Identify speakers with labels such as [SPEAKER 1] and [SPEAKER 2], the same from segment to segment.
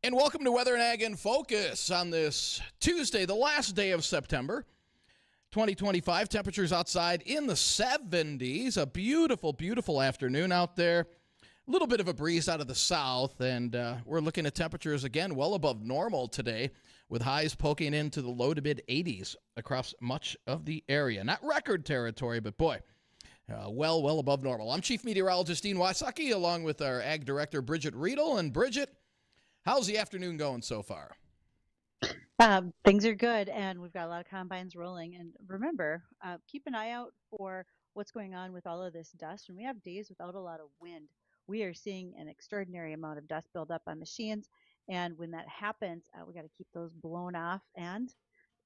[SPEAKER 1] And welcome to Weather and Ag in Focus on this Tuesday, the last day of September 2025. Temperatures outside in the 70s. A beautiful, beautiful afternoon out there. A little bit of a breeze out of the south, and we're looking at temperatures, again, well above normal today, with highs poking into the low to mid-80s across much of the area. Not record territory, but boy, well above normal. I'm Chief Meteorologist Wysocki, along with our Ag Director, Bridgette Readel. And Bridgette, how's the afternoon going so far?
[SPEAKER 2] Things are good, and we've got a lot of combines rolling. And remember, keep an eye out for what's going on with all of this dust. When we have days without a lot of wind, we are seeing an extraordinary amount of dust build up on machines. And when that happens, we got to keep those blown off. And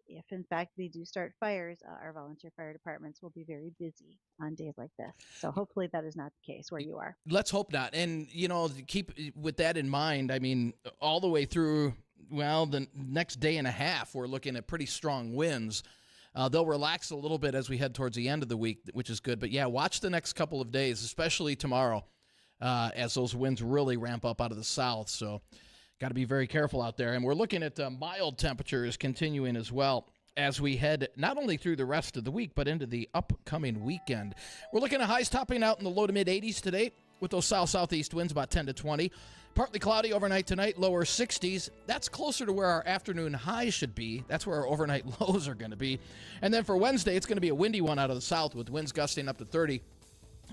[SPEAKER 2] if, in fact, they do start fires, our volunteer fire departments will be very busy on days like this. So hopefully that is not the case where you are.
[SPEAKER 1] Let's hope not. And, keep with that in mind, I mean, all the way through, the next day and a half, we're looking at pretty strong winds. They'll relax a little bit as we head towards the end of the week, which is good. But, yeah, watch the next couple of days, especially tomorrow, as those winds really ramp up out of the south. So got to be very careful out there. And we're looking at mild temperatures continuing as well as we head not only through the rest of the week, but into the upcoming weekend. We're looking at highs topping out in the low to mid-80s today with those south-southeast winds about 10 to 20. Partly cloudy overnight tonight, lower 60s. That's closer to where our afternoon highs should be. That's where our overnight lows are going to be. And then for Wednesday, it's going to be a windy one out of the south with winds gusting up to 30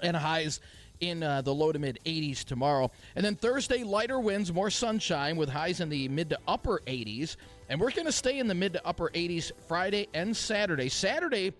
[SPEAKER 1] and highs in the low to mid-80s tomorrow. And then Thursday, lighter winds, more sunshine with highs in the mid to upper 80s. And we're going to stay in the mid to upper 80s Friday and Saturday. Saturday,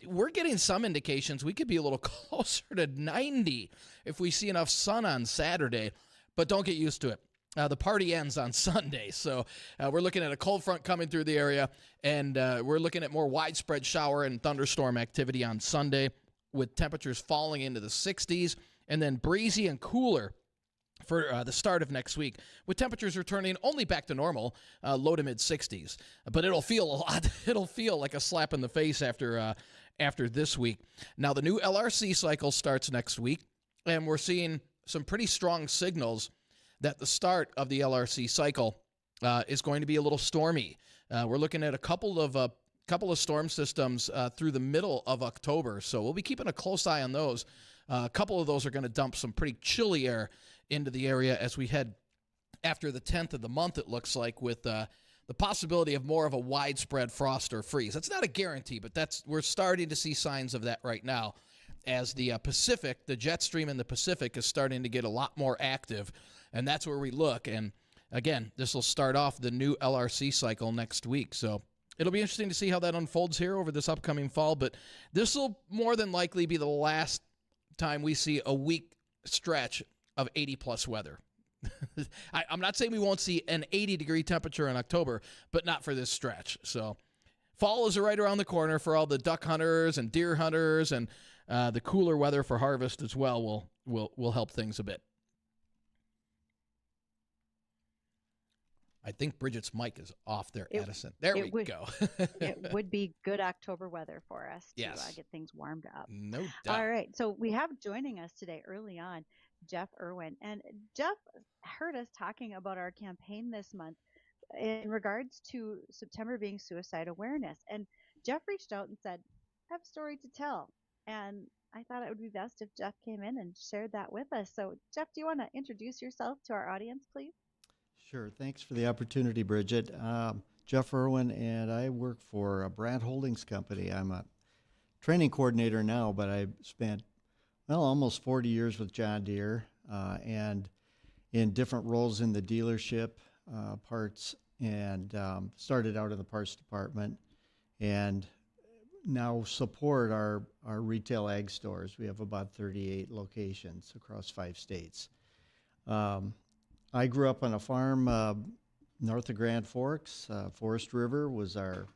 [SPEAKER 1] we're getting some indications we could be a little closer to 90 if we see enough sun on Saturday. But don't get used to it. The party ends on Sunday, so we're looking at a cold front coming through the area, and we're looking at more widespread shower and thunderstorm activity on Sunday, with temperatures falling into the 60s, and then breezy and cooler for the start of next week, with temperatures returning only back to normal, low to mid-60s. But it'll feel a lot. It'll feel like a slap in the face after this week. Now, the new LRC cycle starts next week, and we're seeing some pretty strong signals that the start of the LRC cycle is going to be a little stormy. We're looking at a couple of storm systems through the middle of October, so we'll be keeping a close eye on those. A couple of those are going to dump some pretty chilly air into the area as we head after the 10th of the month, it looks like, with the possibility of more of a widespread frost or freeze. That's not a guarantee, but we're starting to see signs of that right now, as the Pacific, the jet stream in the Pacific is starting to get a lot more active, and that's where we look. And again, this will start off the new LRC cycle next week, so it'll be interesting to see how that unfolds here over this upcoming fall, but this will more than likely be the last time we see a week stretch of 80-plus weather. I'm not saying we won't see an 80-degree temperature in October, but not for this stretch. So fall is right around the corner for all the duck hunters and deer hunters, and the cooler weather for harvest as well will help things a bit. I think Bridgette's mic is off there, Edison. There we go.
[SPEAKER 2] It would be good October weather for us to get things warmed up.
[SPEAKER 1] No doubt.
[SPEAKER 2] All right. So we have joining us today early on Jeff Irwin. And Jeff heard us talking about our campaign this month in regards to September being suicide awareness. And Jeff reached out and said, I have a story to tell. And I thought it would be best if Jeff came in and shared that with us. So, Jeff, do you want to introduce yourself to our audience, please?
[SPEAKER 3] Sure. Thanks for the opportunity, Bridgette. Jeff Irwin, and I work for a Brand Holdings company. I'm a training coordinator now, but I spent, almost 40 years with John Deere and in different roles in the dealership, parts, and started out in the parts department, and now support our retail ag stores. We have about 38 locations across 5 states. I grew up on a farm north of Grand Forks. Forest River was our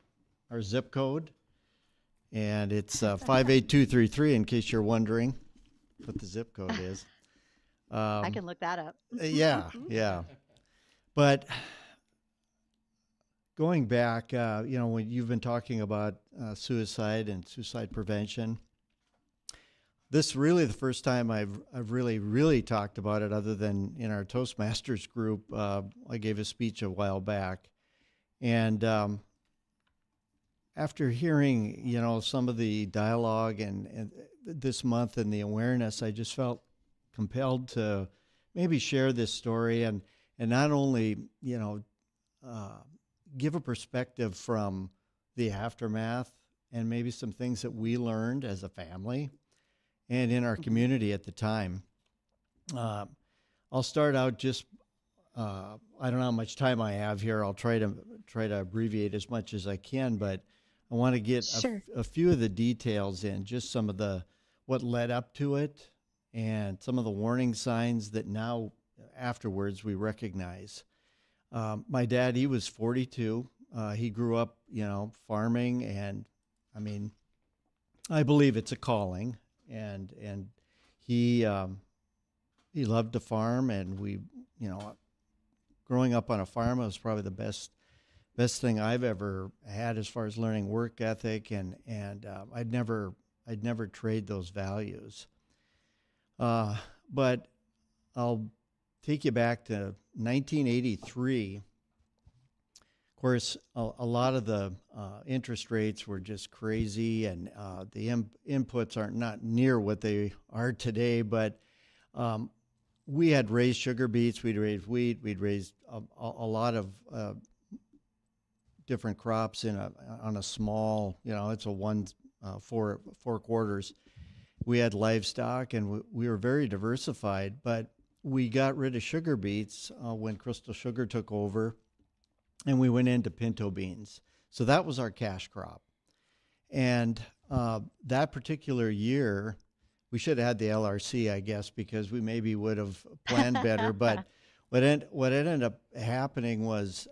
[SPEAKER 3] zip code, and it's 58233 in case you're wondering what the zip code is.
[SPEAKER 2] I can look that up.
[SPEAKER 3] Yeah. But going back, when you've been talking about suicide and suicide prevention, this really the first time I've really talked about it, other than in our Toastmasters group. I gave a speech a while back, and after hearing, some of the dialogue and this month and the awareness, I just felt compelled to maybe share this story and not only, give a perspective from the aftermath and maybe some things that we learned as a family and in our community at the time. I'll start out just, I don't know how much time I have here. I'll try to abbreviate as much as I can, but I want to get
[SPEAKER 2] Sure.
[SPEAKER 3] a few of the details in, just some of what led up to it and some of the warning signs that now afterwards we recognize. My dad, he was 42. He grew up, farming, and I mean, I believe it's a calling, and he loved to farm, and we, growing up on a farm was probably the best thing I've ever had as far as learning work ethic, and I'd never trade those values. But I'll take you back to 1983. Of course, a lot of the interest rates were just crazy, and the inputs are not near what they are today. But we had raised sugar beets, we'd raised wheat, we'd raised a lot of different crops on a small, it's a four quarters. We had livestock, and we were very diversified, but we got rid of sugar beets when Crystal Sugar took over, and we went into pinto beans. So that was our cash crop. And that particular year, we should have had the LRC, I guess, because we maybe would have planned better. But what ended up happening was,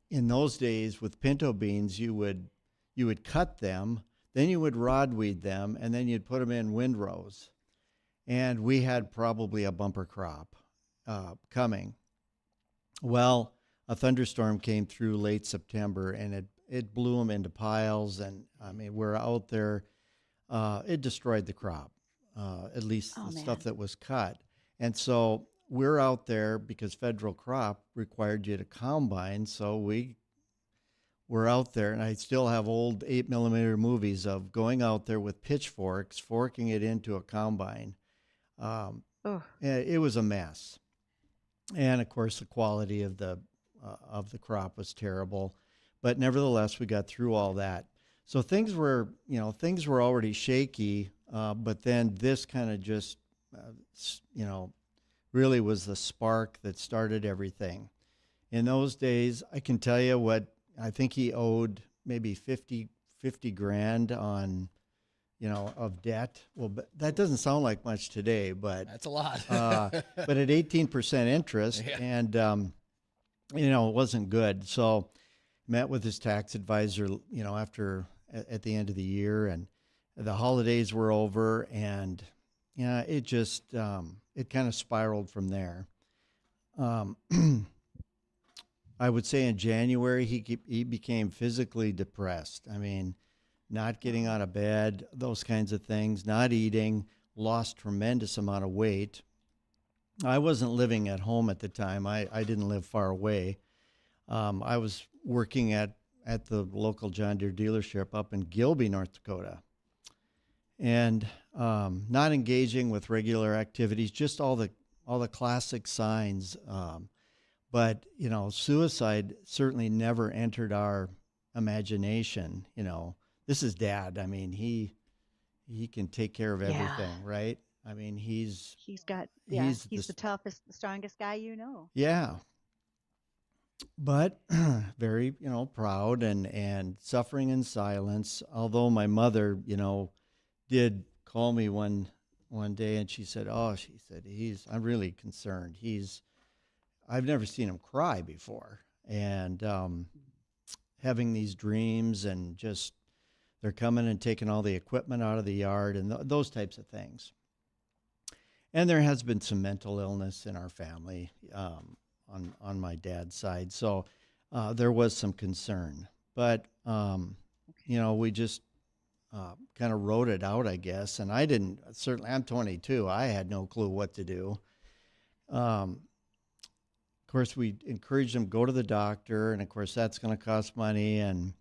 [SPEAKER 3] in those days with pinto beans, you would cut them, then you would rod weed them, and then you'd put them in windrows. And we had probably a bumper crop coming. Well, a thunderstorm came through late September, and it blew them into piles. And I mean, we're out there. It destroyed the crop, at least the stuff that was cut. And so we're out there because federal crop required you to combine. So we're out there, and I still have old 8mm movies of going out there with pitchforks, forking it into a combine. It was a mess. And of course, the quality of the crop was terrible, but nevertheless, we got through all that. So things were already shaky, but then this kind of just, really was the spark that started everything. In those days, I can tell you what, I think he owed maybe 50 grand on, of debt. Well, but that doesn't sound like much today, but
[SPEAKER 1] that's a lot.
[SPEAKER 3] but at 18% interest, yeah. And it wasn't good. So met with his tax advisor, at the end of the year, and the holidays were over, and it just it kind of spiraled from there. I would say in January he became physically depressed. I mean, not getting out of bed, those kinds of things, not eating, lost tremendous amount of weight. I wasn't living at home at the time. I didn't live far away. I was working at the local John Deere dealership up in Gilby, North Dakota, and not engaging with regular activities, just all the classic signs. But suicide certainly never entered our imagination. This is Dad. I mean, he can take care of everything, right? I mean, he's
[SPEAKER 2] the toughest, the strongest guy you know.
[SPEAKER 3] Yeah. But very, proud and suffering in silence. Although my mother, did call me one day, and she said, I'm really concerned. I've never seen him cry before. And having these dreams, and just they're coming and taking all the equipment out of the yard, and those types of things. And there has been some mental illness in our family on my dad's side. So there was some concern. But, we just kind of wrote it out, I guess. And I didn't, certainly, I'm 22. I had no clue what to do. Of course, we encouraged him to go to the doctor, and of course, that's going to cost money. And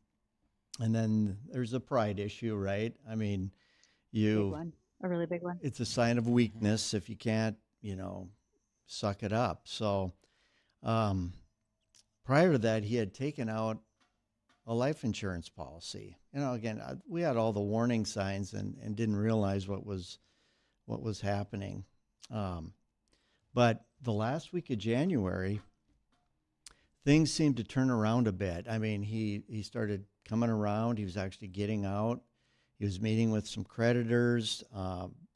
[SPEAKER 3] then there's a pride issue, right? I mean,
[SPEAKER 2] Big one, a really big one.
[SPEAKER 3] it's a sign of weakness if you can't, suck it up. So prior to that, he had taken out a life insurance policy. Again, we had all the warning signs and didn't realize what was happening. But the last week of January, things seemed to turn around a bit. I mean, he started coming around. He was actually getting out. He was meeting with some creditors,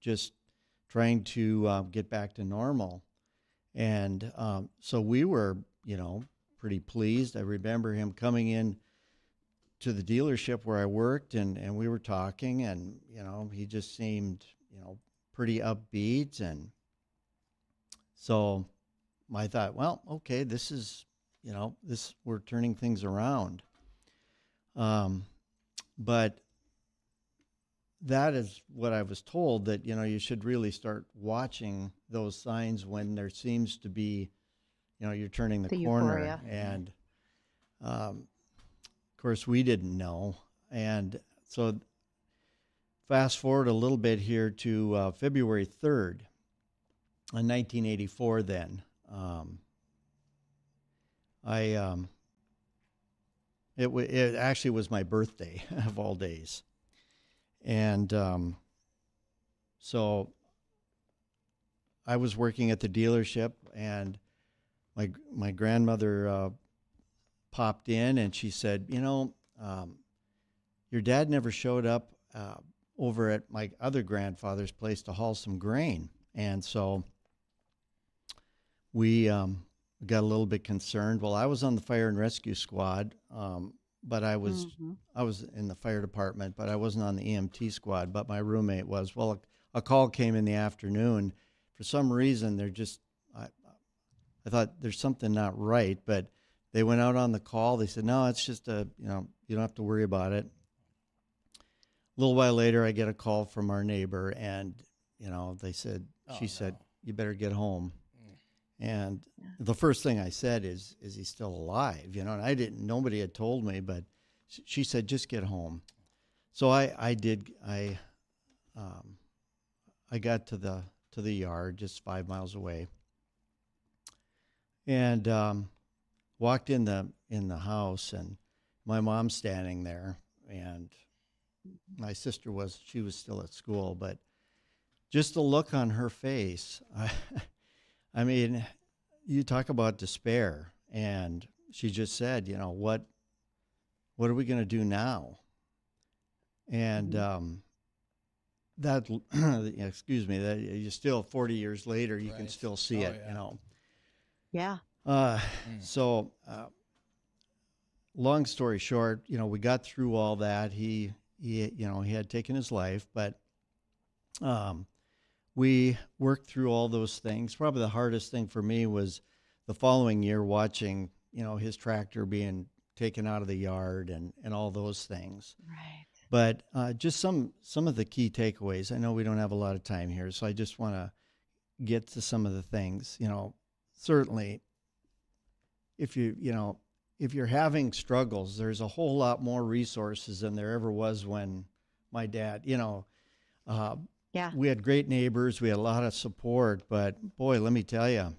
[SPEAKER 3] just trying to get back to normal. And so we were, pretty pleased. I remember him coming in to the dealership where I worked, and we were talking, and, he just seemed, pretty upbeat. And so I thought, well, okay, this is, we're turning things around. But that is what I was told, that, you should really start watching those signs when there seems to be, you're turning the corner.
[SPEAKER 2] Euphoria.
[SPEAKER 3] And, of course, we didn't know. And so fast forward a little bit here to February 3rd, in 1984 then. It actually was my birthday of all days. And so I was working at the dealership, and my grandmother popped in, and she said, your dad never showed up over at my other grandfather's place to haul some grain. And so we got a little bit concerned. Well, I was on the fire and rescue squad, but I was in the fire department, but I wasn't on the EMT squad, but my roommate was. Well, a call came in the afternoon. For some reason, I thought there's something not right, but they went out on the call. They said, no, it's just you don't have to worry about it. A little while later, I get a call from our neighbor, and, they said, said, you better get home. And the first thing I said is he still alive? And nobody had told me, but she said, just get home. So I did. I got to the yard just 5 miles away, and walked in the house, and my mom's standing there, and my sister was still at school, but just the look on her face, I mean, you talk about despair, and she just said, what are we going to do now? And that, excuse me, that you still 40 years later, you can still see it,
[SPEAKER 2] Yeah.
[SPEAKER 3] So, long story short, we got through all that. He had taken his life, but we worked through all those things. Probably the hardest thing for me was the following year watching, his tractor being taken out of the yard and all those things.
[SPEAKER 2] Right.
[SPEAKER 3] But just some of the key takeaways. I know we don't have a lot of time here, so I just want to get to some of the things. Certainly, if you're having struggles, there's a whole lot more resources than there ever was when my dad, we had great neighbors. We had a lot of support, but boy, let me tell you,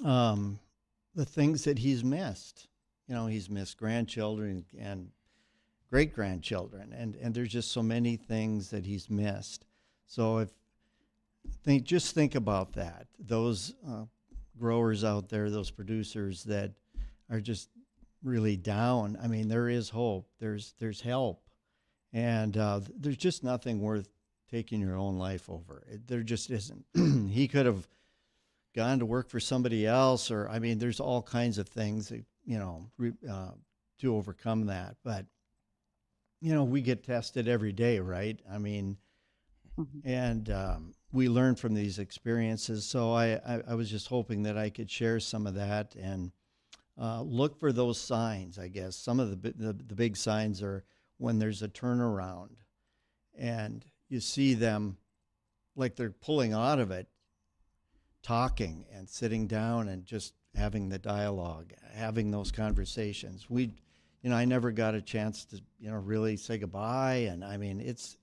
[SPEAKER 3] the things that he's missed, he's missed grandchildren and great-grandchildren, and there's just so many things that he's missed. So just think about that. Those growers out there, those producers that are just really down. I mean, there is hope. There's help, and there's just nothing worth taking your own life over. There just isn't. He could have gone to work for somebody else, or there's all kinds of things that, to overcome that. But we get tested every day, right? And we learn from these experiences. So I was just hoping that I could share some of that and look for those signs, I guess. Some of the big signs are when there's a turnaround. and you see them like they're pulling out of it, talking and sitting down and just having the dialogue, having those conversations. I never got a chance to, really say goodbye. And I mean, it's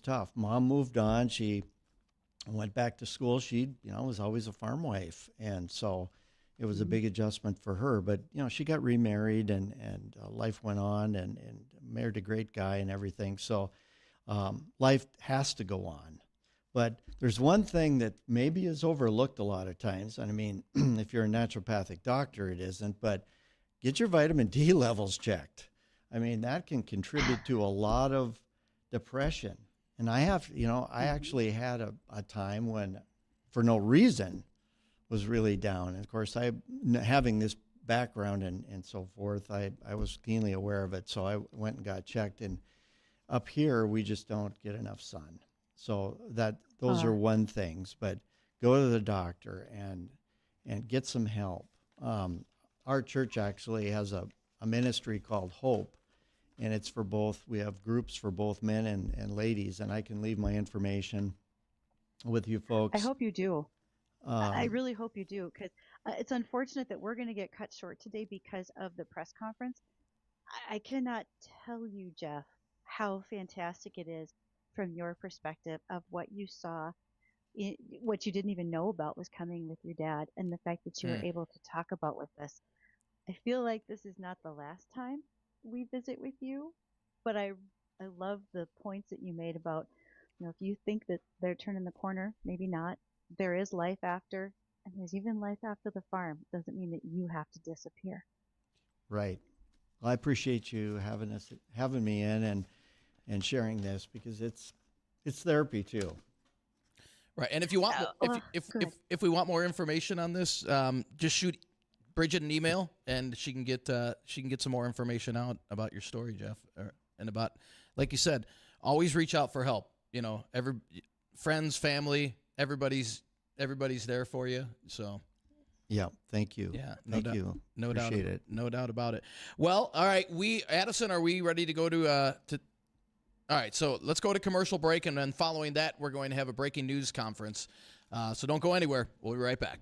[SPEAKER 3] tough. Mom moved on. She went back to school. She, was always a farm wife. And so it was a big adjustment for her. But, she got remarried and life went on and married a great guy and everything. So life has to go on. But there's one thing that maybe is overlooked a lot of times. And I mean, if you're a naturopathic doctor, it isn't, but get your vitamin D levels checked. I mean, that can contribute to a lot of depression. And I actually had a time when, for no reason, was really down. And of course, having this background and so forth, I was keenly aware of it. So I went and got checked. And up here, we just don't get enough sun. So those are one things, but go to the doctor and get some help. Our church actually has a ministry called Hope, and it's for both. We have groups for both men and ladies, and I can leave my information with you folks.
[SPEAKER 2] I hope you do. I really hope you do, because it's unfortunate that we're going to get cut short today because of the press conference. I cannot tell you, Jeff, how fantastic it is from your perspective of what you saw, what you didn't even know about was coming with your dad, and the fact that you were able to talk about with us. I feel like this is not the last time we visit with you, but I love the points that you made about, if you think that they're turning the corner, maybe not. There is life after, and there's even life after the farm. Doesn't mean that you have to disappear.
[SPEAKER 3] Right. Well, I appreciate you having me in and sharing this, because it's therapy too.
[SPEAKER 1] Right. And if you want, if we want more information on this, just shoot Bridgette an email, and she can get some more information out about your story, Jeff, and about, like you said, always reach out for help. Friends, family, everybody's there for you. So.
[SPEAKER 3] Yeah, thank you.
[SPEAKER 1] Yeah,
[SPEAKER 3] thank you.
[SPEAKER 1] No
[SPEAKER 3] Appreciate
[SPEAKER 1] doubt.
[SPEAKER 3] it.
[SPEAKER 1] No doubt about it. Well, all right. Addison, are we ready to go to? All right, so let's go to commercial break, and then following that, we're going to have a breaking news conference. So don't go anywhere. We'll be right back.